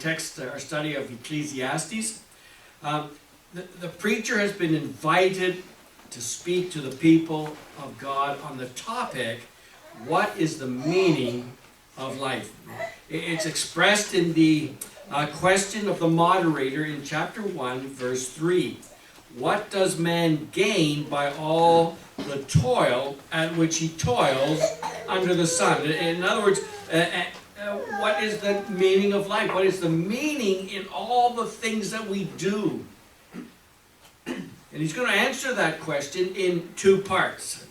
Text, our study of Ecclesiastes. The preacher has been invited to speak to the people of God on the topic, what is the meaning of life? It's expressed in the question of the moderator in chapter 1, verse 3. What does man gain by all the toil at which he toils under the sun? In other words, what is the meaning of life? What is the meaning in all the things that we do? And he's going to answer that question in two parts.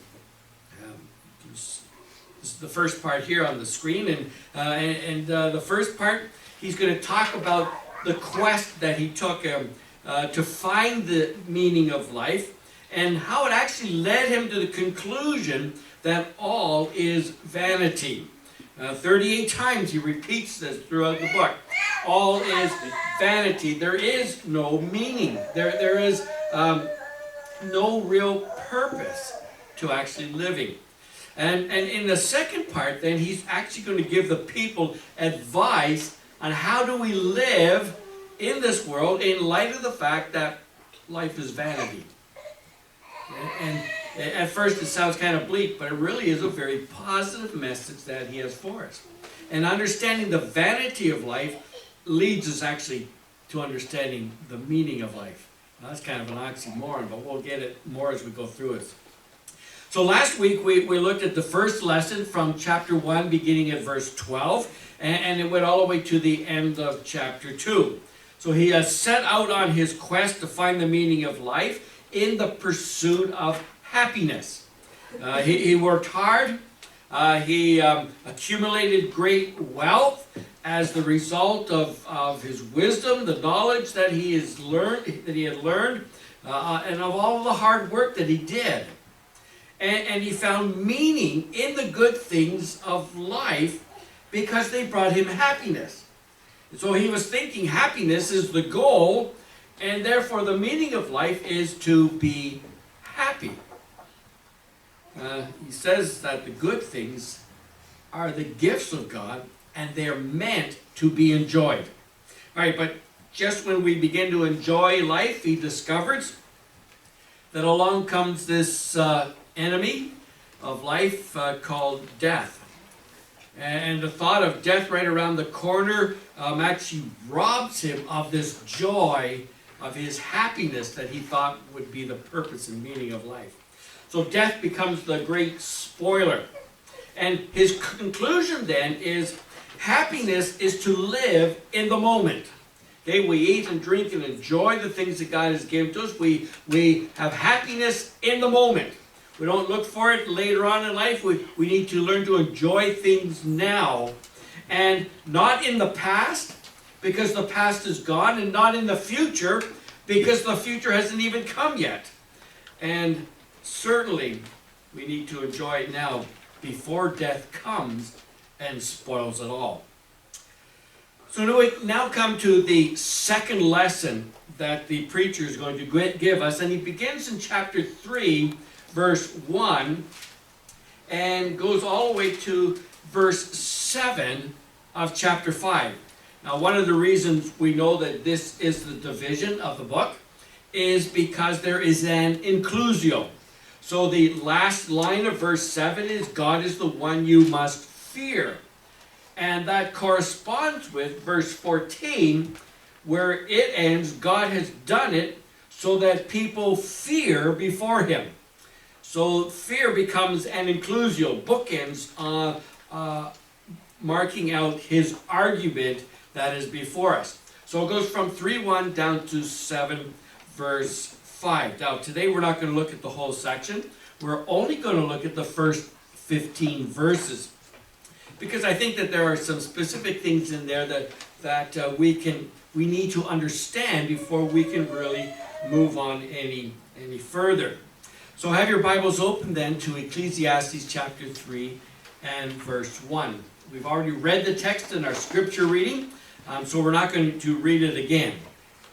This is the first part here on the screen, and the first part, he's going to talk about the quest that he took to find the meaning of life, and how it actually led him to the conclusion that all is vanity. 38 times he repeats this throughout the book. All is vanity. There is no meaning. There is no real purpose to actually living. And in the second part, then, he's actually going to give the people advice on how do we live in this world in light of the fact that life is vanity. And at first it sounds kind of bleak, but it really is a very positive message that he has for us. And understanding the vanity of life leads us actually to understanding the meaning of life. Now, that's kind of an oxymoron, but we'll get it more as we go through it. So last week we looked at the first lesson from chapter 1, beginning at verse 12, and it went all the way to the end of chapter 2. So he has set out on his quest to find the meaning of life in the pursuit of happiness. He worked hard. He accumulated great wealth as the result of his wisdom, the knowledge that he had learned, and of all the hard work that he did. And he found meaning in the good things of life because they brought him happiness. So he was thinking happiness is the goal, and therefore the meaning of life is to be happy. He says that the good things are the gifts of God, and they're meant to be enjoyed. All right, but just when we begin to enjoy life, he discovers that along comes this enemy of life called death. And the thought of death right around the corner actually robs him of this joy, of his happiness that he thought would be the purpose and meaning of life. So death becomes the great spoiler. And his conclusion then is happiness is to live in the moment. Okay, we eat and drink and enjoy the things that God has given to us. We have happiness in the moment. We don't look for it later on in life. We need to learn to enjoy things now. And not in the past, because the past is gone, and not in the future, because the future hasn't even come yet. And certainly, we need to enjoy it now before death comes and spoils it all. So we now come to the second lesson that the preacher is going to give us, and he begins in chapter 3, verse 1, and goes all the way to verse 7 of chapter 5. Now, one of the reasons we know that this is the division of the book is because there is an inclusio. So the last line of verse 7 is, God is the one you must fear. And that corresponds with verse 14, where it ends, God has done it so that people fear before him. So fear becomes an inclusio, bookends, marking out his argument that is before us. So it goes from 3:1 down to 7 verse 5. Now today we're not going to look at the whole section. We're only going to look at the first 15 verses. Because I think that there are some specific things in there that we need to understand before we can really move on any further. So have your Bibles open then to Ecclesiastes chapter 3 and verse 1. We've already read the text in our scripture reading, so we're not going to read it again.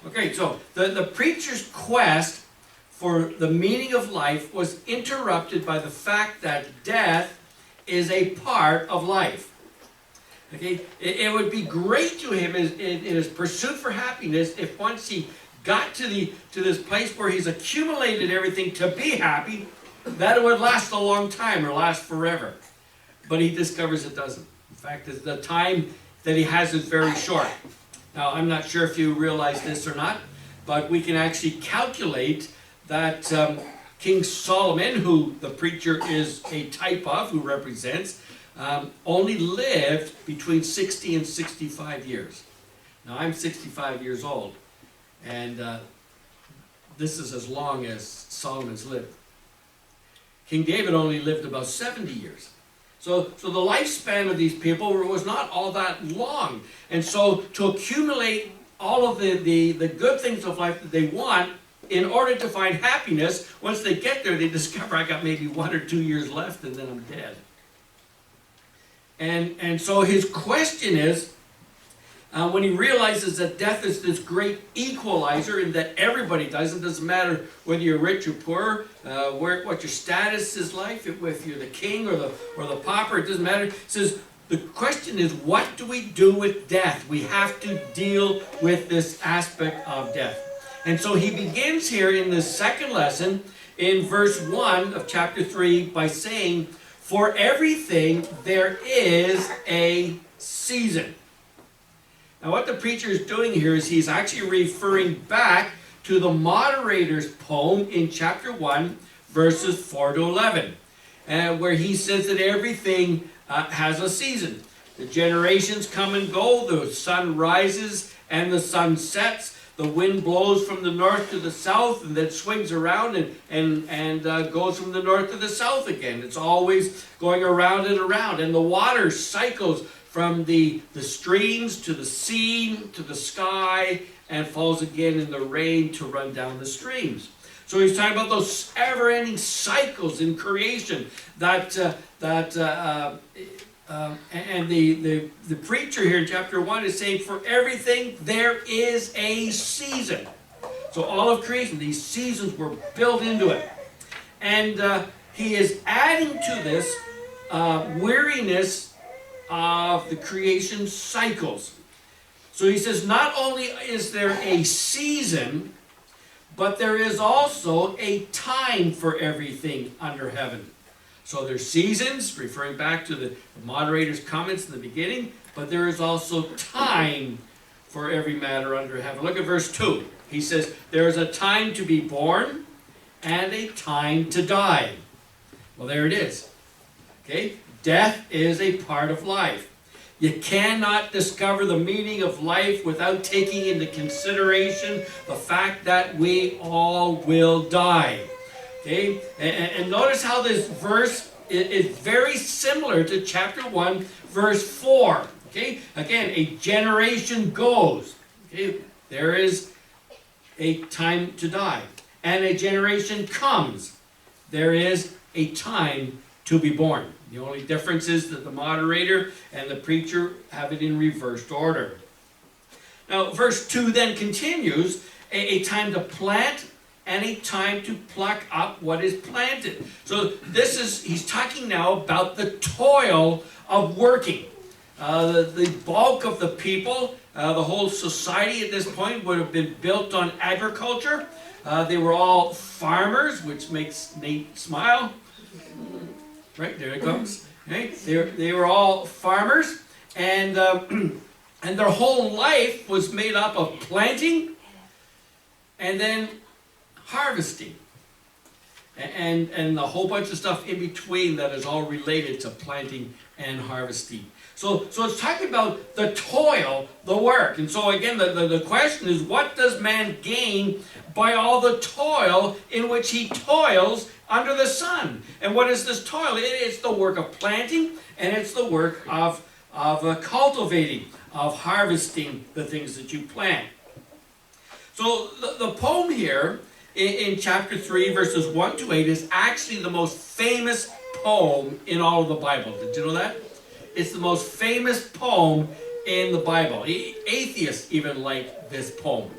Okay, so the preacher's quest for the meaning of life was interrupted by the fact that death is a part of life. Okay, it would be great to him in his pursuit for happiness if once he got to this place where he's accumulated everything to be happy, that it would last a long time or last forever. But he discovers it doesn't. In fact, the time that he has is very short. Now, I'm not sure if you realize this or not, but we can actually calculate that King Solomon, who the preacher is a type of, who represents, only lived between 60 and 65 years. Now, I'm 65 years old, and this is as long as Solomon's lived. King David only lived about 70 years. So the lifespan of these people was not all that long. And so to accumulate all of the good things of life that they want, in order to find happiness, once they get there, they discover I got maybe 1 or 2 years left and then I'm dead. And so his question is, when he realizes that death is this great equalizer and that everybody dies, it doesn't matter whether you're rich or poor, what your status is like, if you're the king or the pauper, it doesn't matter. It says, the question is, what do we do with death? We have to deal with this aspect of death. And so he begins here in this second lesson in verse 1 of chapter 3 by saying, for everything there is a season. Now what the preacher is doing here is he's actually referring back to the moderator's poem in chapter 1, verses 4 to 11, where he says that everything has a season. The generations come and go, the sun rises and the sun sets, the wind blows from the north to the south and then swings around and goes from the north to the south again. It's always going around and around, and the water cycles from the streams to the sea to the sky and falls again in the rain to run down the streams. So he's talking about those ever-ending cycles in creation and the preacher here in chapter 1 is saying, for everything there is a season. So all of creation, these seasons were built into it. And he is adding to this weariness of the creation cycles. So he says, not only is there a season, but there is also a time for everything under heaven. So there's seasons, referring back to the moderator's comments in the beginning, but there is also time for every matter under heaven. Look at verse 2. He says, there is a time to be born and a time to die. Well, there it is. Okay? Death is a part of life. You cannot discover the meaning of life without taking into consideration the fact that we all will die. Okay? And notice how this verse is very similar to chapter 1, verse 4. Okay? Again, a generation goes. Okay? There is a time to die. And a generation comes. There is a time to be born. The only difference is that the moderator and the preacher have it in reversed order. Now, verse 2 then continues, a time to plant and a time to pluck up what is planted. So he's talking now about the toil of working. The bulk of the people, the whole society at this point would have been built on agriculture. They were all farmers, which makes Nate smile. Right, there it comes. Okay? They were all farmers, and their whole life was made up of planting and then harvesting. And a whole bunch of stuff in between that is all related to planting and harvesting. So it's talking about the toil, the work. And so again, the question is, what does man gain by all the toil in which he toils under the sun? And what is this toil? It's the work of planting, and it's the work of cultivating, of harvesting the things that you plant. So the poem here in chapter 3, verses 1 to 8, is actually the most famous poem in all of the Bible. Did you know that? It's the most famous poem in the Bible. Atheists even like this poem.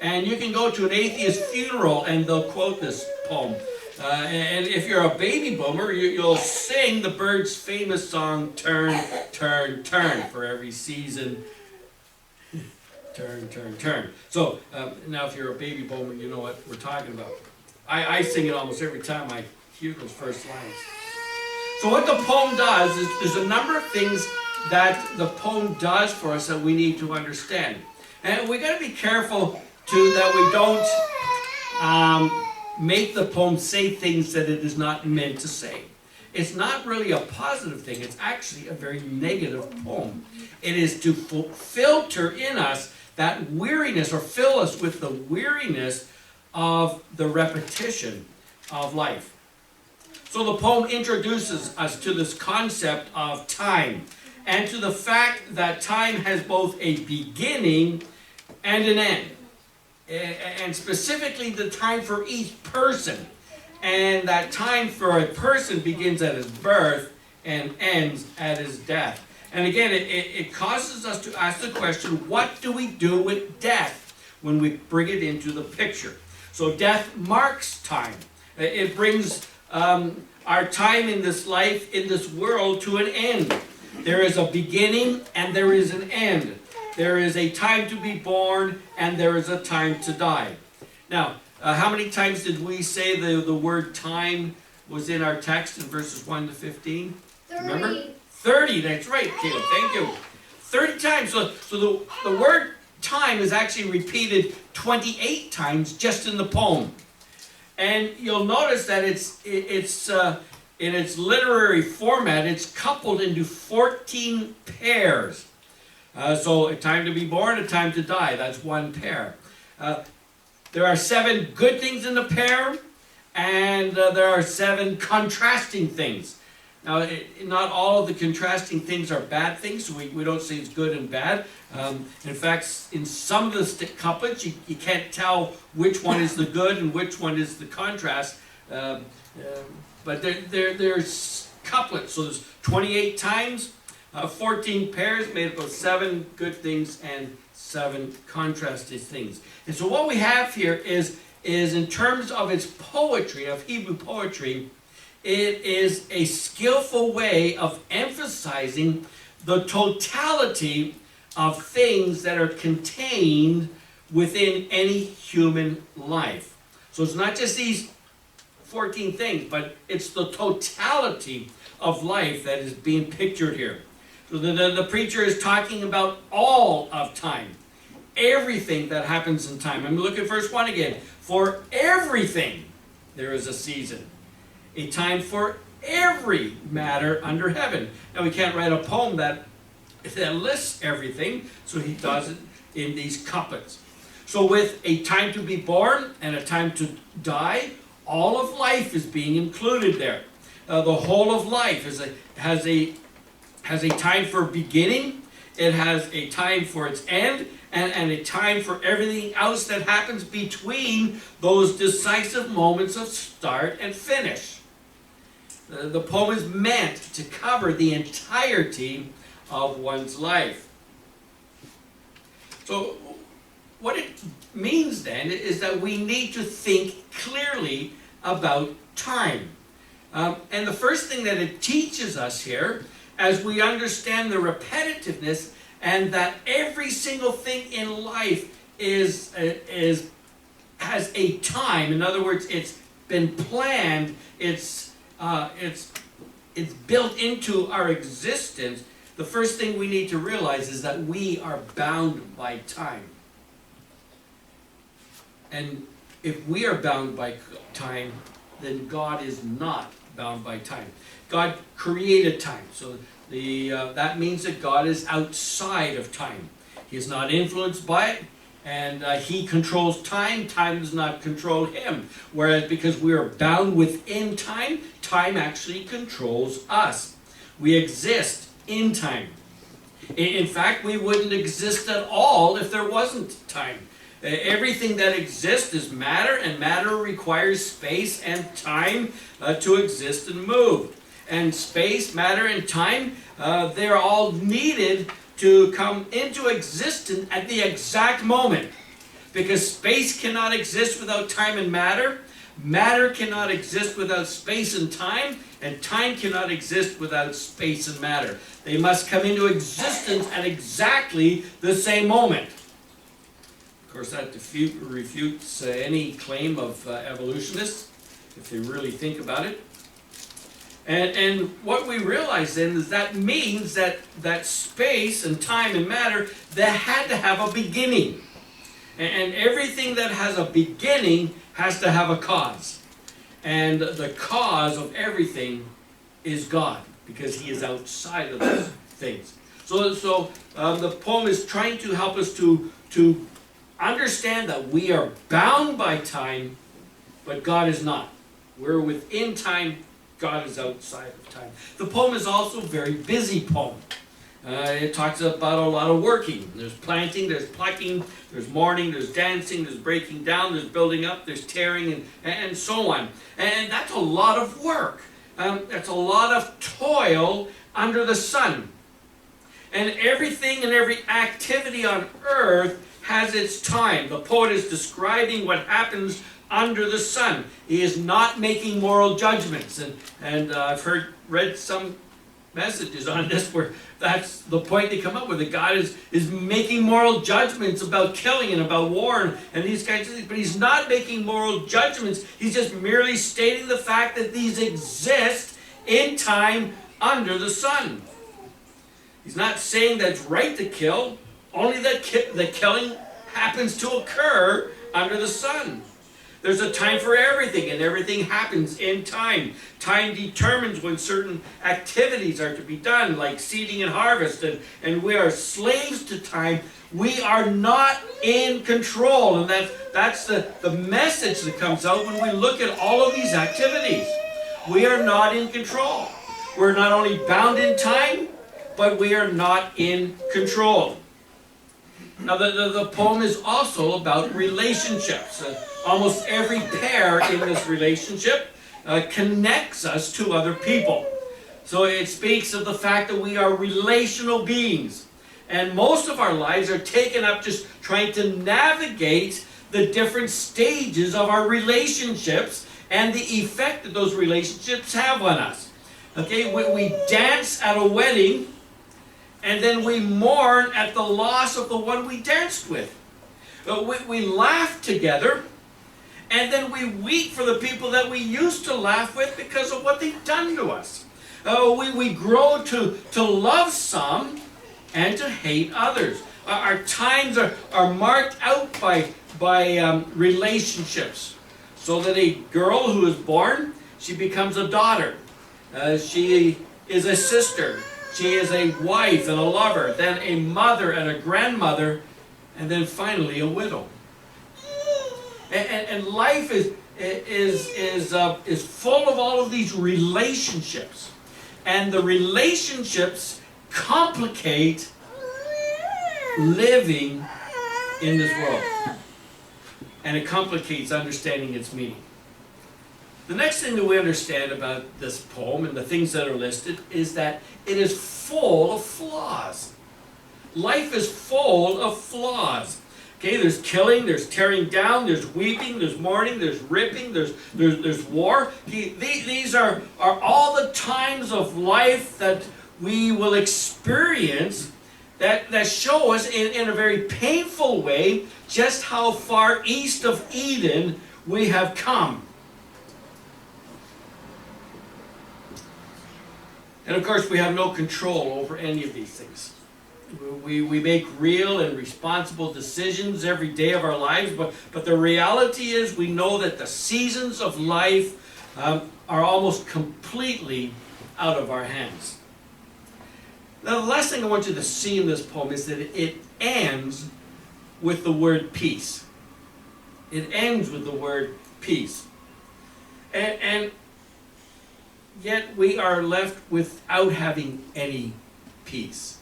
And you can go to an atheist funeral and they'll quote this poem. And if you're a baby boomer, you'll sing the Byrds' famous song, Turn, Turn, Turn, for every season. Turn, turn, turn. So, now if you're a baby boomer, you know what we're talking about. I sing it almost every time I hear those first lines. So what the poem does is, there's a number of things that the poem does for us that we need to understand. And we got to be careful, too, that we don't make the poem say things that it is not meant to say. It's not really a positive thing. It's actually a very negative poem. It is to filter in us that weariness, or fill us with the weariness of the repetition of life. So the poem introduces us to this concept of time, and to the fact that time has both a beginning and an end. And specifically the time for each person. And that time for a person begins at his birth and ends at his death. And again, it causes us to ask the question, what do we do with death when we bring it into the picture? So death marks time. It brings our time in this life, in this world, to an end. There is a beginning and there is an end. There is a time to be born and there is a time to die. Now, how many times did we say the word time was in our text in verses 1 to 15? 30. Remember? 30, that's right, Caleb, thank you. 30 times. So the word time is actually repeated 28 times just in the poem. And you'll notice that it's in its literary format, it's coupled into 14 pairs. So a time to be born, a time to die, that's one pair. There are 7 good things in the pair, and there are 7 contrasting things. Now, not all of the contrasting things are bad things, so we don't say it's good and bad. In fact, in some of the couplets, you can't tell which one is the good and which one is the contrast. But there's couplets, so there's 28 times, 14 pairs made up of 7 good things and 7 contrasted things. And so what we have here is in terms of its poetry, of Hebrew poetry, it is a skillful way of emphasizing the totality of things that are contained within any human life. So it's not just these 14 things, but it's the totality of life that is being pictured here. So the preacher is talking about all of time, everything that happens in time. I'm going to look at verse 1 again. For everything there is a season, a time for every matter under heaven. Now we can't write a poem that lists everything, so he does it in these couplets. So with a time to be born and a time to die, all of life is being included there. The whole of life has a time for beginning, it has a time for its end, and a time for everything else that happens between those decisive moments of start and finish. The poem is meant to cover the entirety of one's life. So what it means then is that we need to think clearly about time. And the first thing that it teaches us here, as we understand the repetitiveness and that every single thing in life has a time. In other words, it's been planned, it's built into our existence. The first thing we need to realize is that we are bound by time. And if we are bound by time, then God is not bound by time. God created time, so that means that God is outside of time. He is not influenced by it, and He controls time. Time does not control Him. Whereas because we are bound within time, time actually controls us. We exist in time. In fact, we wouldn't exist at all if there wasn't time. Everything that exists is matter, and matter requires space and time to exist and move. And space, matter, and time, they're all needed to come into existence at the exact moment. Because space cannot exist without time and matter. Matter cannot exist without space and time cannot exist without space and matter. They must come into existence at exactly the same moment. Of course, that refutes any claim of evolutionists, if they really think about it. And what we realize then is that means that space and time and matter, they had to have a beginning. And everything that has a beginning has to have a cause. And the cause of everything is God, because He is outside of those things. So the poem is trying to help us to understand that we are bound by time, but God is not. We're within time, God is outside of time. The poem is also a very busy poem. It talks about a lot of working. There's planting, there's plucking, there's mourning, there's dancing, there's breaking down, there's building up, there's tearing, and so on. And that's a lot of work. That's a lot of toil under the sun. And everything and every activity on earth has its time. The poet is describing what happens under the sun. He is not making moral judgments. And I've read some messages on this where that's the point they come up with, that God is making moral judgments about killing and about war and these kinds of things, but He's not making moral judgments. He's just merely stating the fact that these exist in time under the sun. He's not saying that it's right to kill, only that the killing happens to occur under the sun. There's a time for everything, and everything happens in time. Time determines when certain activities are to be done, like seeding and harvest, and we are slaves to time. We are not in control, and that's the message that comes out when we look at all of these activities. We are not in control. We're not only bound in time, but we are not in control. Now, the poem is also about relationships. Almost every pair in this relationship connects us to other people. So it speaks of the fact that we are relational beings. And most of our lives are taken up just trying to navigate the different stages of our relationships and the effect that those relationships have on us. Okay, we dance at a wedding, and then we mourn at the loss of the one we danced with. We laugh together, and then we weep for the people that we used to laugh with because of what they've done to us. We grow to love some and to hate others. Our times are marked out by relationships. So that a girl who is born, she becomes a daughter. She is a sister. She is a wife and a lover, then a mother and a grandmother, and then finally a widow. And life is full of all of these relationships, and the relationships complicate living in this world, and it complicates understanding its meaning. The next thing that we understand about this poem and the things that are listed is that it is full of flaws. Life is full of flaws. Okay, there's killing, there's tearing down, there's weeping, there's mourning, there's ripping, there's war. These are all the times of life that we will experience that show us in a very painful way just how far east of Eden we have come. And of course, we have no control over any of these things. We make real and responsible decisions every day of our lives, but the reality is we know that the seasons of life are almost completely out of our hands. Now, the last thing I want you to see in this poem is that it ends with the word peace. It ends with the word peace. And yet we are left without having any peace.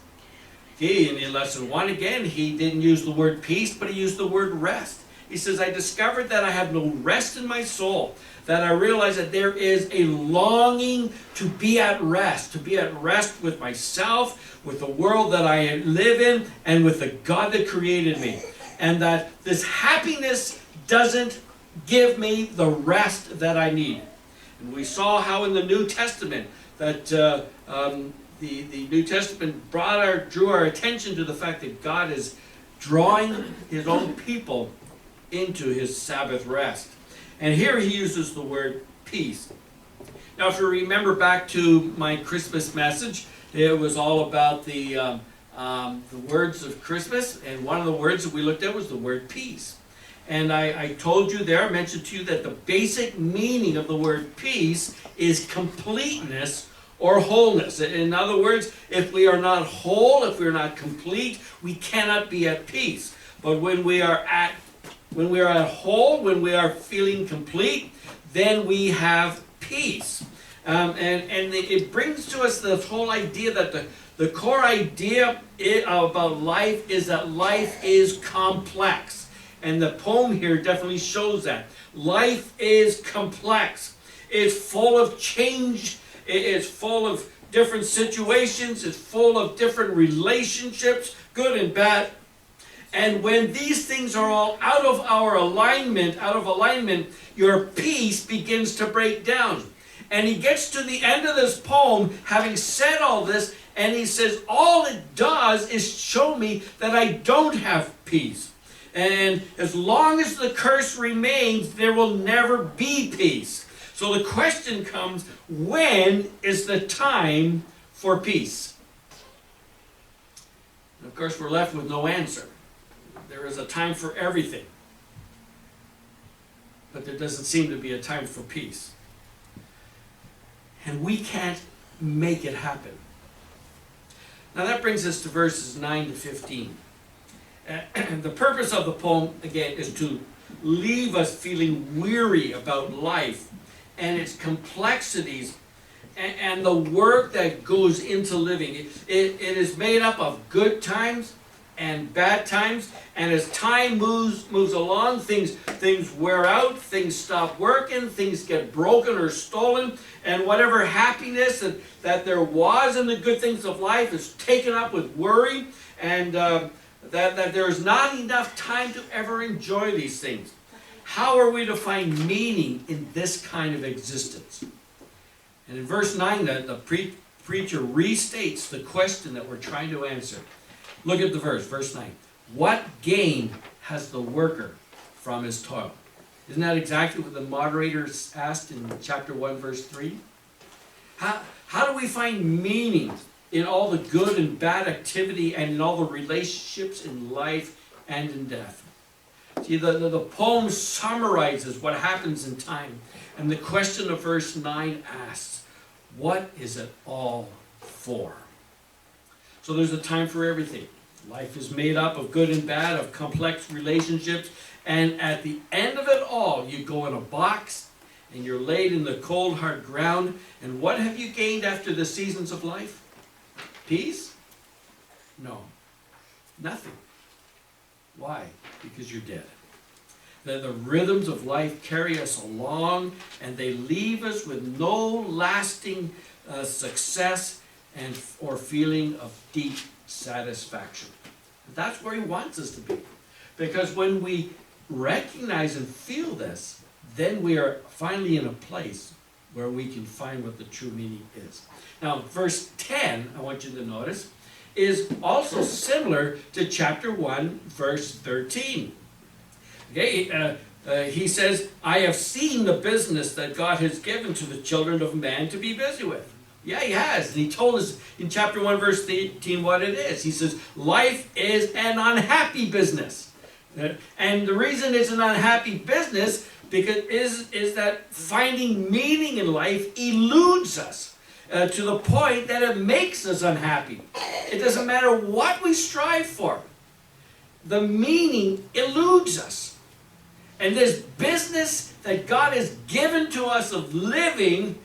Okay, in lesson 1 again, he didn't use the word peace, but he used the word rest. He says, I discovered that I have no rest in my soul, that I realize that there is a longing to be at rest with myself, with the world that I live in, and with the God that created me. And that this happiness doesn't give me the rest that I need. And we saw how in the New Testament that the New Testament drew our attention to the fact that God is drawing his own people into his Sabbath rest. And here he uses the word peace. Now, if you remember back to my Christmas message, it was all about the words of Christmas, and one of the words that we looked at was the word peace. And I told you there, I mentioned to you that the basic meaning of the word peace is completeness or wholeness. In other words, if we are not whole, if we are not complete, we cannot be at peace. But when we are at whole, when we are feeling complete, then we have peace. And it brings to us this whole idea that the core idea about life is that life is complex. And the poem here definitely shows that. Life is complex. It's full of change. It's full of different situations. It's full of different relationships, good and bad. And when these things are all out of alignment, your peace begins to break down. And he gets to the end of this poem, having said all this, and he says, all it does is show me that I don't have peace. And as long as the curse remains, there will never be peace. So the question comes, when is the time for peace? And of course, we're left with no answer. There is a time for everything. But there doesn't seem to be a time for peace. And we can't make it happen. Now that brings us to verses 9 to 15. The purpose of the poem, again, is to leave us feeling weary about life and its complexities and the work that goes into living. It is made up of good times and bad times, and as time moves along, things wear out, things stop working, things get broken or stolen, and whatever happiness that there was in the good things of life is taken up with worry, and that there is not enough time to ever enjoy these things. How are we to find meaning in this kind of existence? And in verse 9, the preacher restates the question that we're trying to answer. Look at the verse 9. What gain has the worker from his toil? Isn't that exactly what the moderator asked in chapter 1, verse 3? How do we find meaning in all the good and bad activity and in all the relationships in life and in death? See, the poem summarizes what happens in time. And the question of verse 9 asks, what is it all for? So there's a time for everything. Life is made up of good and bad, of complex relationships. And at the end of it all, you go in a box and you're laid in the cold, hard ground. And what have you gained after the seasons of life? Peace? No. Nothing. Why? Because you're dead. The rhythms of life carry us along, and they leave us with no lasting success or feeling of deep satisfaction. That's where he wants us to be. Because when we recognize and feel this, then we are finally in a place where we can find what the true meaning is. Now, verse 10, I want you to notice, is also similar to chapter 1, verse 13. Okay, he says, I have seen the business that God has given to the children of man to be busy with. Yeah, he has. And he told us in chapter 1, verse 18 what it is. He says, life is an unhappy business. And the reason it's an unhappy business is that finding meaning in life eludes us to the point that it makes us unhappy. It doesn't matter what we strive for. The meaning eludes us. And this business that God has given to us of living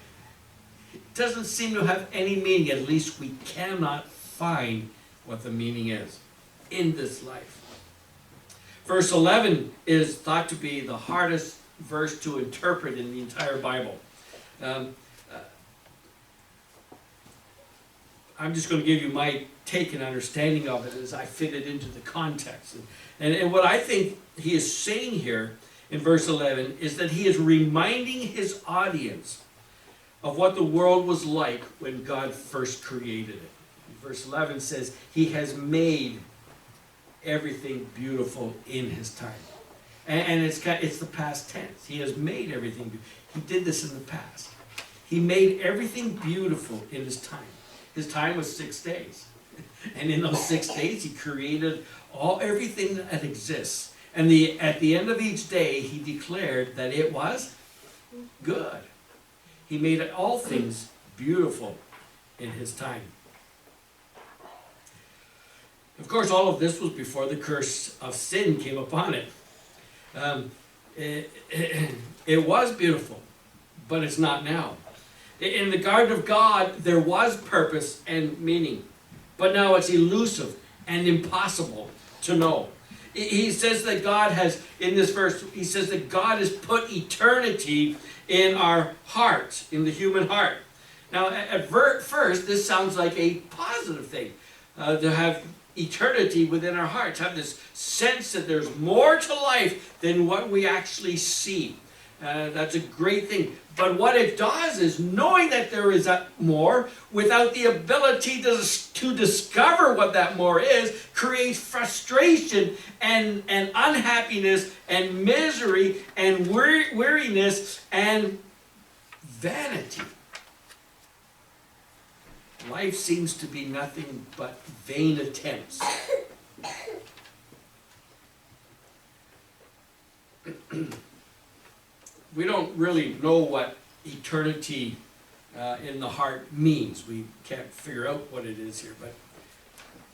doesn't seem to have any meaning. At least we cannot find what the meaning is in this life. Verse 11 is thought to be the hardest verse to interpret in the entire Bible. I'm just going to give you my take and understanding of it as I fit it into the context. And what I think he is saying here in verse 11 is that he is reminding his audience of what the world was like when God first created it. Verse 11 says, he has made everything beautiful in his time. And it's the past tense. He has made everything beautiful. He did this in the past. He made everything beautiful in his time. His time was 6 days. And in those 6 days, he created everything that exists. And at the end of each day, he declared that it was good. He made all things beautiful in his time. Of course, all of this was before the curse of sin came upon it. It was beautiful, but it's not now. In the garden of God, there was purpose and meaning, but now it's elusive and impossible to know. He says that God has, in this verse, he says that God has put eternity in our hearts, in the human heart. Now, at first, this sounds like a positive thing, to have eternity within our hearts, have this sense that there's more to life than what we actually see. That's a great thing. But what it does is, knowing that there is more, without the ability to discover what that more is, creates frustration and unhappiness and misery and weariness and vanity. Life seems to be nothing but vain attempts. We don't really know what eternity in the heart means. We can't figure out what it is here, but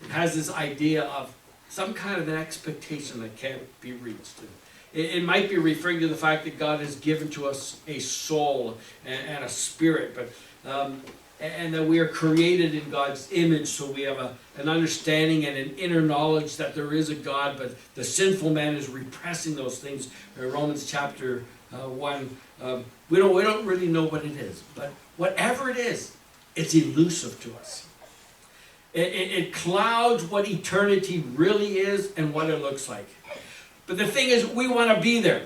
it has this idea of some kind of an expectation that can't be reached. It might be referring to the fact that God has given to us a soul and a spirit, but and that we are created in God's image, so we have an understanding and an inner knowledge that there is a God, but the sinful man is repressing those things. Romans chapter 1, we don't really know what it is, but whatever it is, it's elusive to us. It clouds what eternity really is and what it looks like. But the thing is, we want to be there.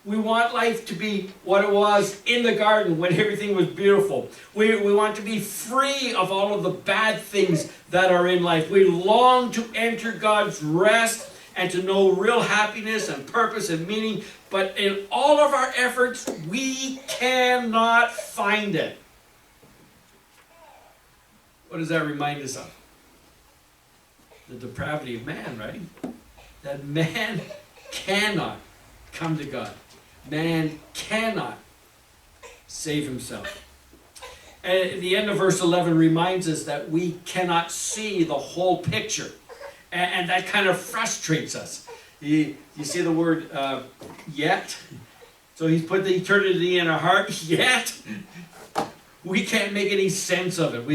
We want life to be what it was in the garden when everything was beautiful. We want to be free of all of the bad things that are in life. We long to enter God's rest and to know real happiness and purpose and meaning. But in all of our efforts, we cannot find it. What does that remind us of? The depravity of man, right? That man cannot come to God. Man cannot save himself. And the end of verse 11 reminds us that we cannot see the whole picture. And that kind of frustrates us. You see the word yet? So he's put the eternity in our heart, yet we can't make any sense of it.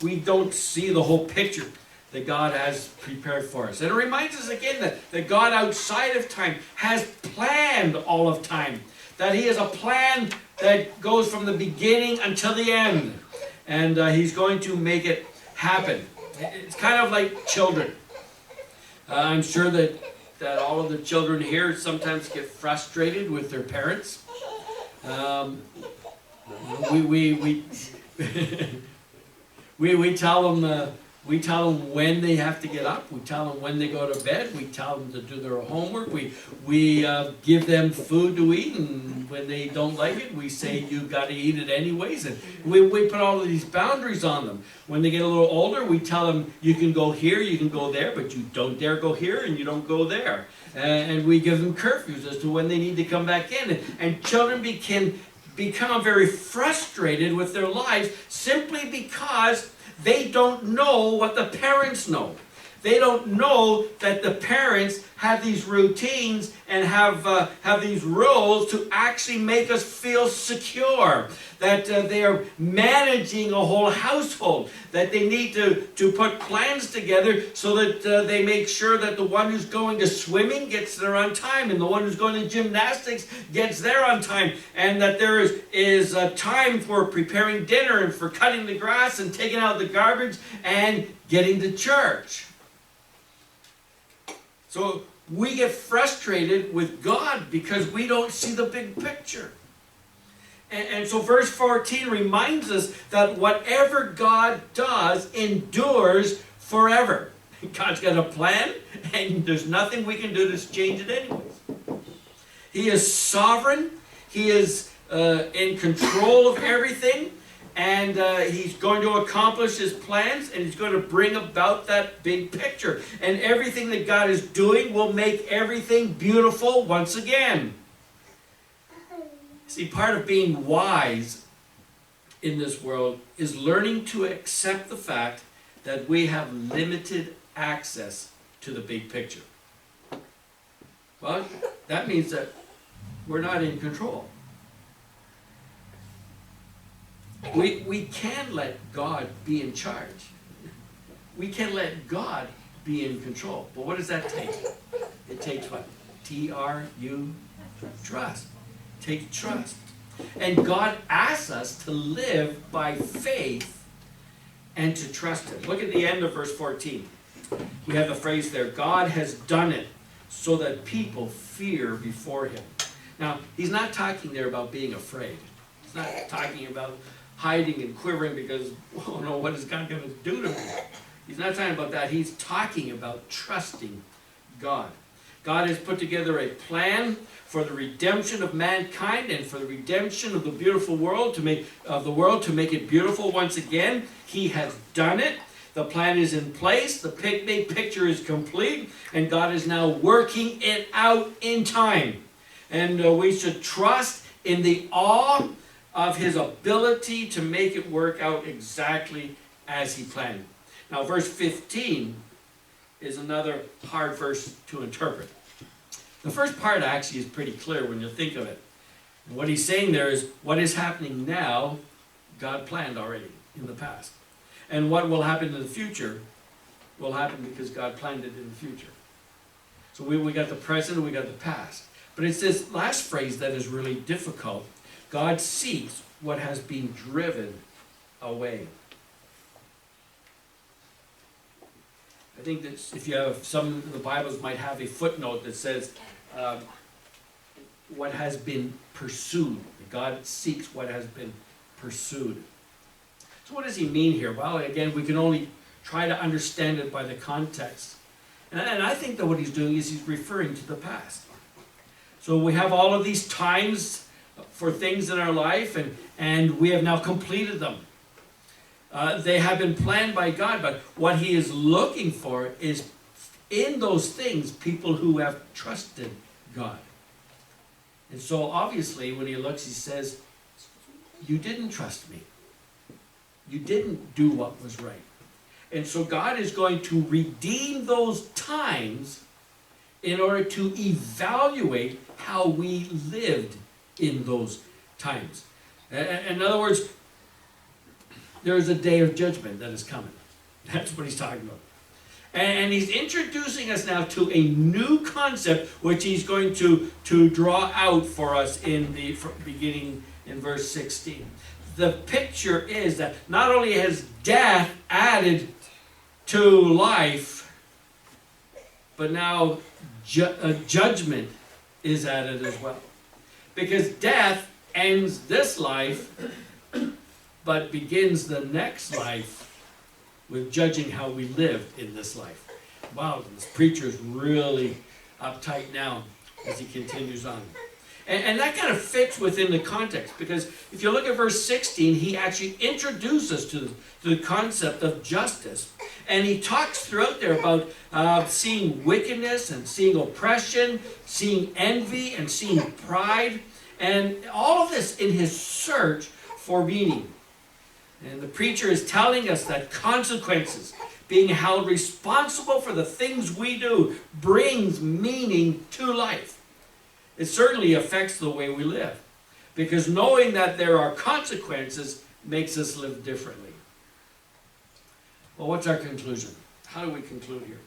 We don't see the whole picture that God has prepared for us. And it reminds us again that God outside of time has planned all of time. That he has a plan that goes from the beginning until the end. And he's going to make it happen. It's kind of like children. I'm sure that all of the children here sometimes get frustrated with their parents. We tell them we tell them when they have to get up. We tell them when they go to bed. We tell them to do their homework. We give them food to eat, and when they don't like it, we say you've got to eat it anyways. And we put all of these boundaries on them. When they get a little older, we tell them you can go here, you can go there, but you don't dare go here and you don't go there. And we give them curfews as to when they need to come back in. And children can become very frustrated with their lives simply because they don't know what the parents know. They don't know that the parents have these routines and have these rules to actually make us feel secure. That they are managing a whole household. That they need to put plans together so that they make sure that the one who's going to swimming gets there on time, and the one who's going to gymnastics gets there on time, and that there is time for preparing dinner and for cutting the grass and taking out the garbage and getting to church. So we get frustrated with God because we don't see the big picture. And so verse 14 reminds us that whatever God does endures forever. God's got a plan, and there's nothing we can do to change it anyways. He is sovereign. He is in control of everything. And he's going to accomplish his plans, and he's going to bring about that big picture. And everything that God is doing will make everything beautiful once again. See, part of being wise in this world is learning to accept the fact that we have limited access to the big picture. Well, that means that we're not in control. We can let God be in charge. We can let God be in control. But what does that take? It takes what? T-R-U, trust. It takes trust. And God asks us to live by faith and to trust Him. Look at the end of verse 14. We have the phrase there, God has done it so that people fear before Him. Now, He's not talking there about being afraid. He's not talking about hiding and quivering because, oh no, what is God going to do to me? He's not talking about that. He's talking about trusting God. God has put together a plan for the redemption of mankind and for the redemption of the beautiful world, to make it beautiful once again. He has done it. The plan is in place. The big picture is complete, and God is now working it out in time. And we should trust in the awe of His ability to make it work out exactly as He planned. Now, verse 15 is another hard verse to interpret. The first part actually is pretty clear when you think of it. And what he's saying there is, what is happening now, God planned already in the past. And what will happen in the future will happen because God planned it in the future. So we got the present and we got the past. But it's this last phrase that is really difficult. God seeks what has been driven away. I think that if you have some of the Bibles might have a footnote that says what has been pursued. God seeks what has been pursued. So what does he mean here? Well, again, we can only try to understand it by the context. And I think that what he's doing is he's referring to the past. So we have all of these times for things in our life, and we have now completed them. They have been planned by God, but what he is looking for is in those things people who have trusted God. And so obviously when he looks, he says, you didn't trust me. You didn't do what was right. And so God is going to redeem those times in order to evaluate how we lived in those times. In other words, there is a day of judgment that is coming. That's what he's talking about. And he's introducing us now to a new concept which he's going to draw out for us in the beginning in verse 16. The picture is that not only has death added to life, but now judgment is added as well. Because death ends this life, but begins the next life with judging how we lived in this life. Wow, this preacher is really uptight now as he continues on. And that kind of fits within the context, because if you look at verse 16, he actually introduces us to the concept of justice. And he talks throughout there about seeing wickedness and seeing oppression, seeing envy and seeing pride, and all of this in his search for meaning. And the preacher is telling us that consequences, being held responsible for the things we do, brings meaning to life. It certainly affects the way we live, because knowing that there are consequences makes us live differently. Well, what's our conclusion? How do we conclude here?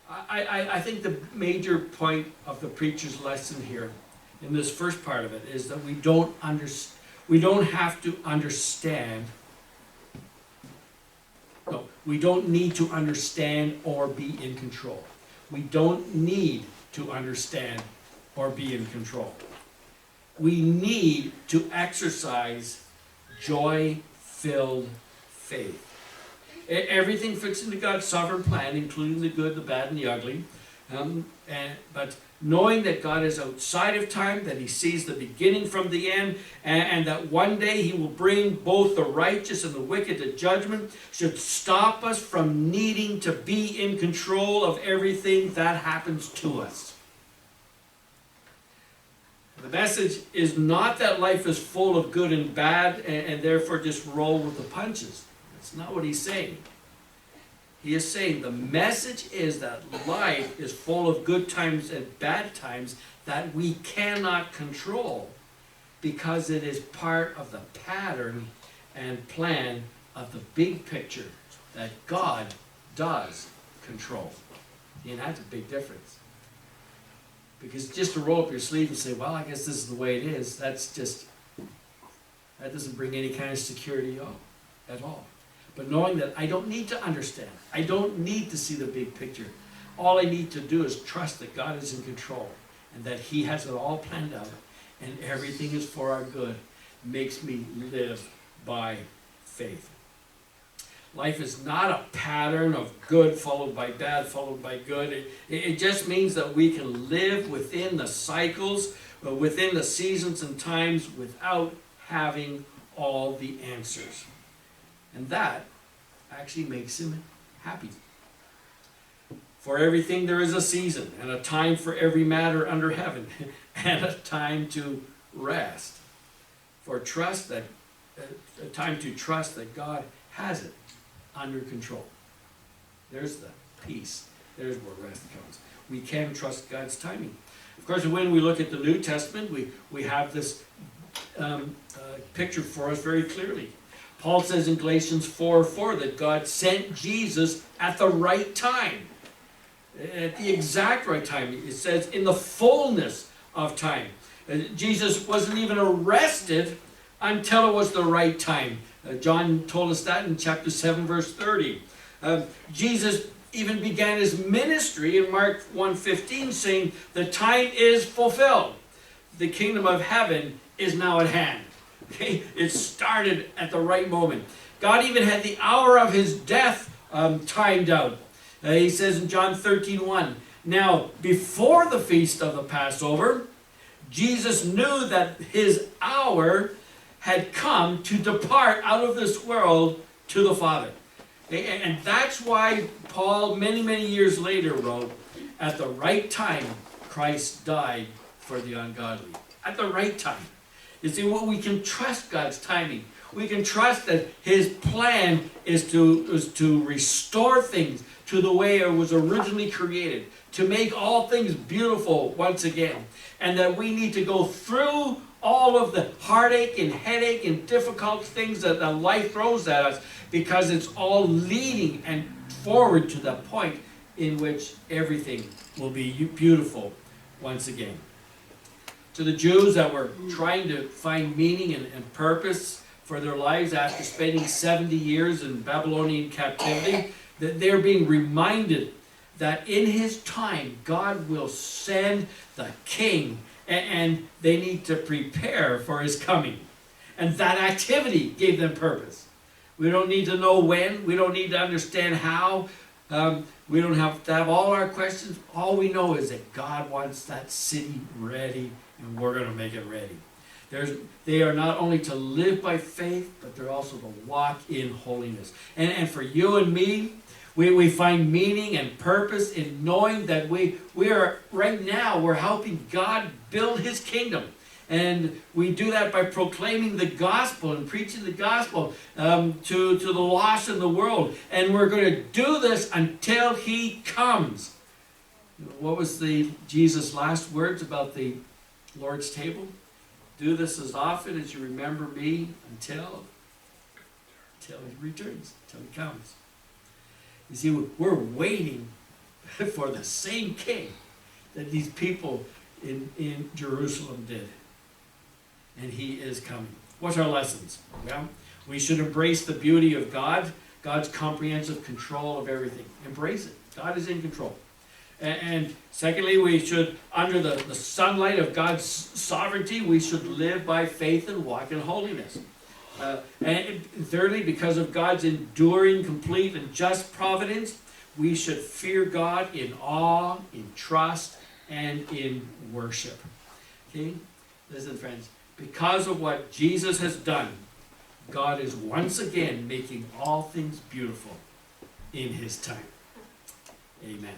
I think the major point of the preacher's lesson here in this first part of it is that we don't have to understand. No, We don't need to understand or be in control. We don't need to understand or be in control. We need to exercise joy-filled faith. Everything fits into God's sovereign plan, including the good, the bad, and the ugly. But knowing that God is outside of time, that he sees the beginning from the end, and that one day he will bring both the righteous and the wicked to judgment, should stop us from needing to be in control of everything that happens to us. The message is not that life is full of good and bad, and therefore just roll with the punches. That's not what he's saying. He is saying the message is that life is full of good times and bad times that we cannot control, because it is part of the pattern and plan of the big picture that God does control. And that's a big difference. Because just to roll up your sleeve and say, well, I guess this is the way it is, that doesn't bring any kind of security at all. But knowing that I don't need to understand, I don't need to see the big picture. All I need to do is trust that God is in control and that he has it all planned out and everything is for our good, makes me live by faith. Life is not a pattern of good followed by bad followed by good. It just means that we can live within the cycles, within the seasons and times without having all the answers. And that actually makes him happy. For everything there is a season, and a time for every matter under heaven, and a time to rest. A time to trust that God has it under control. There's the peace. There's where rest comes. We can trust God's timing. Of course, when we look at the New Testament, we have this picture for us very clearly. Paul says in Galatians 4:4 that God sent Jesus at the right time. At the exact right time. It says in the fullness of time. Jesus wasn't even arrested until it was the right time. John told us that in chapter 7, verse 30. Jesus even began his ministry in Mark 1:15 saying, the time is fulfilled. The kingdom of heaven is now at hand. Okay? It started at the right moment. God even had the hour of his death timed out. He says in John 13:1, now before the feast of the Passover, Jesus knew that his hour had come to depart out of this world to the Father. And that's why Paul, many, many years later, wrote, at the right time, Christ died for the ungodly. At the right time. You see, we can trust God's timing. We can trust that his plan is to restore things to the way it was originally created, to make all things beautiful once again. And that we need to go through all of the heartache and headache and difficult things that life throws at us, because it's all leading and forward to the point in which everything will be beautiful once again. To the Jews that were trying to find meaning and purpose for their lives after spending 70 years in Babylonian captivity, that they're being reminded that in his time God will send the king, and they need to prepare for his coming. And that activity gave them purpose. We don't need to know when. We don't need to understand how. We don't have to have all our questions. All we know is that God wants that city ready, and we're going to make it ready. They are not only to live by faith, but they're also to walk in holiness. And for you and me, we find meaning and purpose in knowing that we are, right now, we're helping God build his kingdom. And we do that by proclaiming the gospel and preaching the gospel to the lost in the world. And we're going to do this until he comes. What was Jesus' last words about the Lord's table? Do this as often as you remember me until he returns, until he comes. You see, we're waiting for the same king that these people in Jerusalem did. And he is coming. What's our lessons? Well, we should embrace the beauty of God. God's comprehensive control of everything. Embrace it. God is in control. And secondly, we should, under the sunlight of God's sovereignty, we should live by faith and walk in holiness. And thirdly, because of God's enduring, complete, and just providence, we should fear God in awe, in trust, and in worship. Okay? Listen, friends, because of what Jesus has done, God is once again making all things beautiful in His time. Amen.